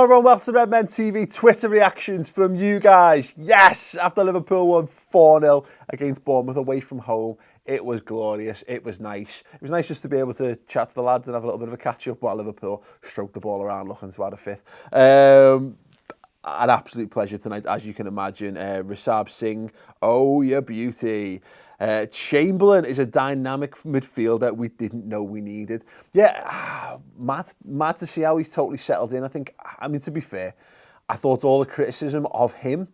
Hello everyone, welcome to the Redmen TV Twitter reactions from you guys. Yes, after Liverpool won 4-0 against Bournemouth away from home, it was glorious, it was nice. It was nice just to be able to chat to the lads and have a little bit of a catch-up while Liverpool stroked the ball around looking to add a fifth. An absolute pleasure tonight, as you can imagine. Rishabh Singh, oh, your beauty. Chamberlain is a dynamic midfielder we didn't know we needed. Yeah, mad to see how he's totally settled in. I mean, to be fair, I thought all the criticism of him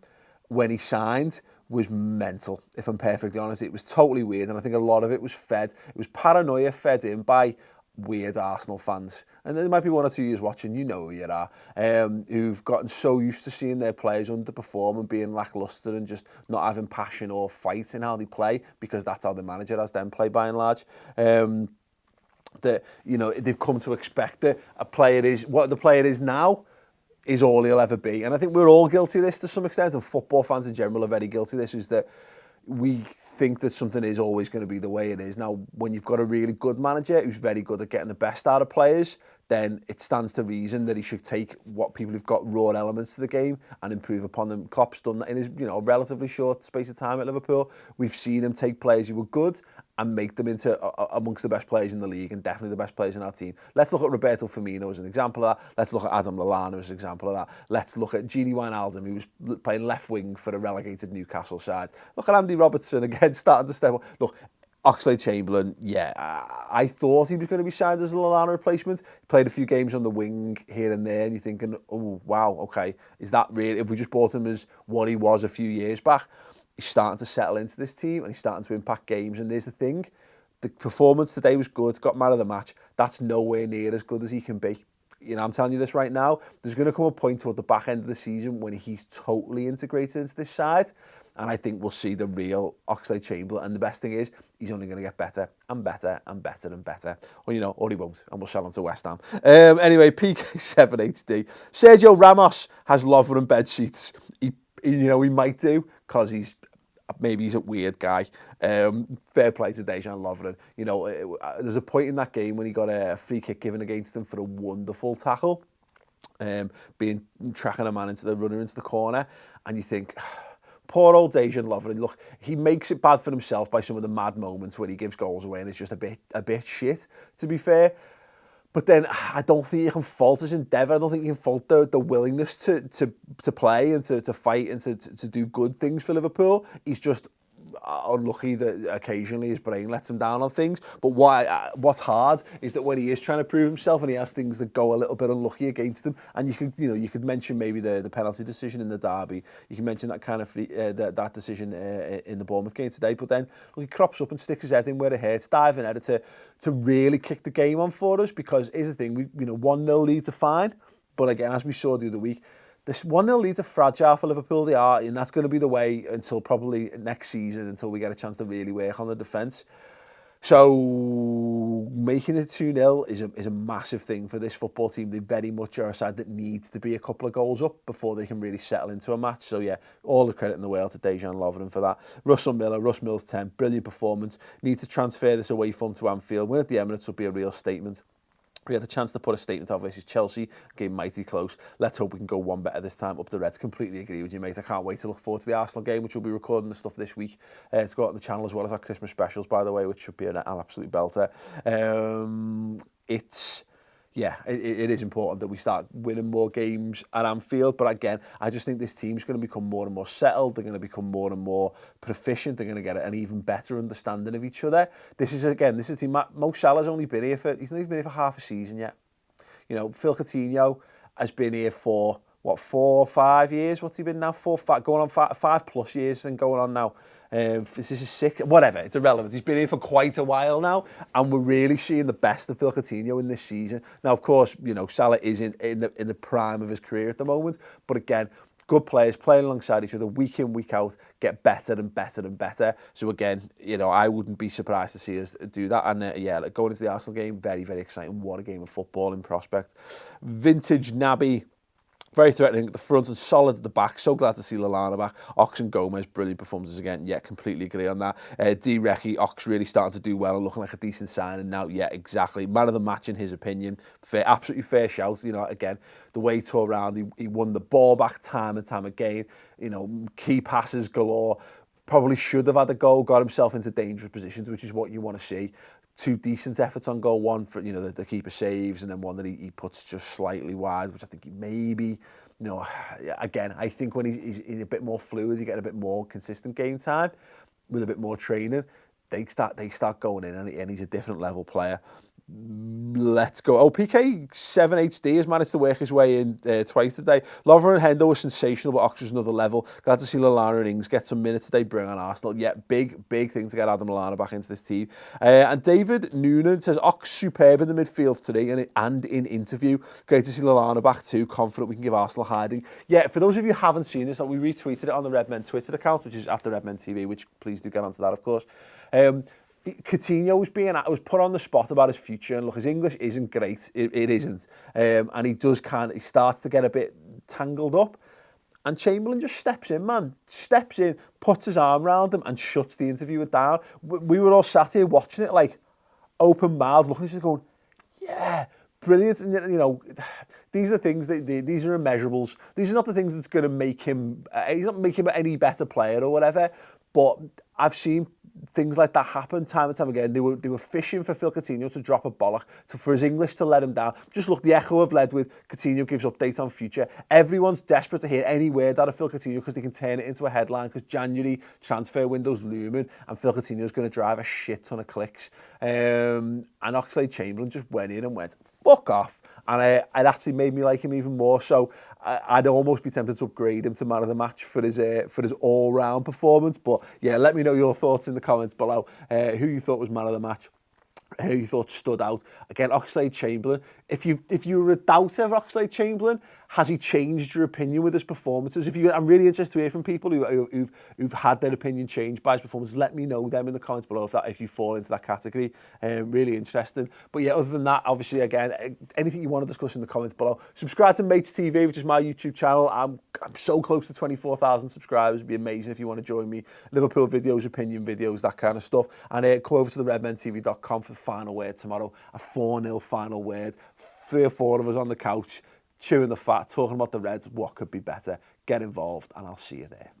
when he signed was mental, if I'm perfectly honest. It was totally weird, and I think a lot of it was paranoia fed in by weird Arsenal fans. And there might be one or two years watching, you know who you are, who've gotten so used to seeing their players underperform and being lacklustre and just not having passion or fight in how they play, because that's how the manager has them play by and large. That, you know, they've come to expect that what the player is now is all he'll ever be. And I think we're all guilty of this to some extent, and football fans in general are very guilty of this, is that we think that something is always going to be the way it is. Now, when you've got a really good manager who's very good at getting the best out of players, then it stands to reason that he should take what people who've got raw elements to the game and improve upon them. Klopp's done that in his, relatively short space of time at Liverpool. We've seen him take players who were good and make them into amongst the best players in the league, and definitely the best players in our team. Let's look at Roberto Firmino as an example of that. Let's look at Adam Lallana as an example of that. Let's look at Gini Wijnaldum, who was playing left wing for a relegated Newcastle side. Look at Andy Robertson again, starting to step up. Look, Oxlade-Chamberlain, yeah, I thought he was going to be signed as a Lallana replacement. He played a few games on the wing here and there, and you're thinking, oh, wow, okay, is that really, if we just bought him as what he was a few years back? He's starting to settle into this team, and he's starting to impact games. And there's the thing, the performance today was good, got man of the match. That's nowhere near as good as he can be. You know, I'm telling you this right now, there's going to come a point toward the back end of the season when he's totally integrated into this side, and I think we'll see the real Oxlade-Chamberlain. And the best thing is, he's only going to get better and better and better and better. Or, or he won't, and we'll sell him to West Ham. Anyway, PK7HD. Sergio Ramos has Lovren bed sheets. He might do, because maybe he's a weird guy. Fair play to Dejan Lovren. There's a point in that game when he got a free kick given against him for a wonderful tackle, tracking a man runner into the corner, and you think, poor old Dejan Lovren. Look, he makes it bad for himself by some of the mad moments where he gives goals away, and it's just a bit shit, to be fair. But then I don't think you can fault his endeavour. I don't think you can fault the willingness to play and to fight and to do good things for Liverpool. He's just unlucky that occasionally his brain lets him down on things. But what's hard is that when he is trying to prove himself and he has things that go a little bit unlucky against him, and you could mention maybe the penalty decision in the derby. You can mention that kind of that decision in the Bournemouth game today. But then he crops up and sticks his head in where it hurts, diving at it to really kick the game on for us. Because here's the thing, 1-0 leads are fine, but again, as we saw the other week, this 1-0 leads are fragile for Liverpool. They are, and that's going to be the way until probably next season, until we get a chance to really work on the defence. So making it 2-0 is a massive thing for this football team. They very much are a side that needs to be a couple of goals up before they can really settle into a match. So yeah, all the credit in the world to Dejan Lovren for that. Russ Mills 10, brilliant performance. Need to transfer this away from to Anfield. Win at the Emirates would be a real statement. We had a chance to put a statement out versus Chelsea, game mighty close. Let's hope we can go one better this time up the Reds. Completely agree with you, mate. I can't wait to look forward to the Arsenal game, which we'll be recording the stuff this week. It's got on the channel as well as our Christmas specials, by the way, which should be an absolute belter. It is important that we start winning more games at Anfield. But again, I just think this team's going to become more and more settled. They're going to become more and more proficient. They're going to get an even better understanding of each other. This is a team. Mo Salah's only been here he's not even been here for half a season yet. Phil Coutinho has been here for 4 or 5 years. What's he been now? 5 plus years and going on now. This is 6, whatever, it's irrelevant. He's been here for quite a while now, and we're really seeing the best of Phil Coutinho in this season. Now, of course, Salah is in the prime of his career at the moment, but again, good players playing alongside each other week in, week out, get better and better and better. So again, I wouldn't be surprised to see us do that. And going into the Arsenal game, very, very exciting. What a game of football in prospect. Vintage Naby Very threatening at the front and solid at the back. So glad to see Lallana back. Ox and Gomez, brilliant performances again. Yeah, completely agree on that. D-Recky, Ox really starting to do well and looking like a decent signing now. Yeah, exactly. Man of the match in his opinion. Fair, absolutely fair shout. You know, again, the way he tore around, he won the ball back time and time again. You know, key passes galore. Probably should have had a goal, got himself into dangerous positions, which is what you want to see. 2 decent efforts on goal, one for, you know, the keeper saves, and then one that he puts just slightly wide, which I think he maybe, you know, again, I think when he's a bit more fluid, you get a bit more consistent game time with a bit more training, they start going in, and he's a different level player. Let's go. Oh, PK 7HD has managed to work his way in twice today. Lovren and Hendo were sensational, but Ox was another level. Glad to see Lallana and Ings get some minutes today, bring on Arsenal. Yeah, big thing to get Adam Lallana back into this team. And David Noonan says, Ox superb in the midfield today and in interview. Great to see Lallana back too. Confident we can give Arsenal hiding. Yeah, for those of you who haven't seen this, we retweeted it on the Redmen Twitter account, which is at the Redmen TV, which please do get onto that, of course. Coutinho was put on the spot about his future, and look, his English isn't great. It isn't, and he starts to get a bit tangled up. And Chamberlain just steps in, man. Steps in, puts his arm around him, and shuts the interviewer down. We were all sat here watching it, like open mouthed, looking at each other, going, "Yeah, brilliant." And you know, these are things these are immeasurables. These are not the things that's going to make him. He's not making him any better player or whatever. But I've seen things like that happen time and time again. They were fishing for Phil Coutinho to drop a bollock, for his English to let him down. Just look, the echo of led with Coutinho gives updates on future. Everyone's desperate to hear any word out of Phil Coutinho because they can turn it into a headline, because January transfer window's looming and Phil Coutinho's going to drive a shit ton of clicks. And Oxlade-Chamberlain just went in and went, fuck off. And it actually made me like him even more. So I'd almost be tempted to upgrade him to man of the match for his all-round performance. But yeah, let me know your thoughts in the comments below. Who you thought was man of the match, who you thought stood out. Again, Oxlade-Chamberlain. If you were a doubter of Oxlade-Chamberlain, has he changed your opinion with his performances? I'm really interested to hear from people who've had their opinion changed by his performances. Let me know them in the comments below if you fall into that category. Really interesting. But yeah, other than that, obviously, again, anything you want to discuss in the comments below. Subscribe to Mates TV, which is my YouTube channel. I'm so close to 24,000 subscribers. It'd be amazing if you want to join me. Liverpool videos, opinion videos, that kind of stuff. And come over to the redmentv.com for the final word tomorrow. A 4-0 final word. 3 or 4 of us on the couch, chewing the fat, talking about the Reds, what could be better. Get involved, and I'll see you there.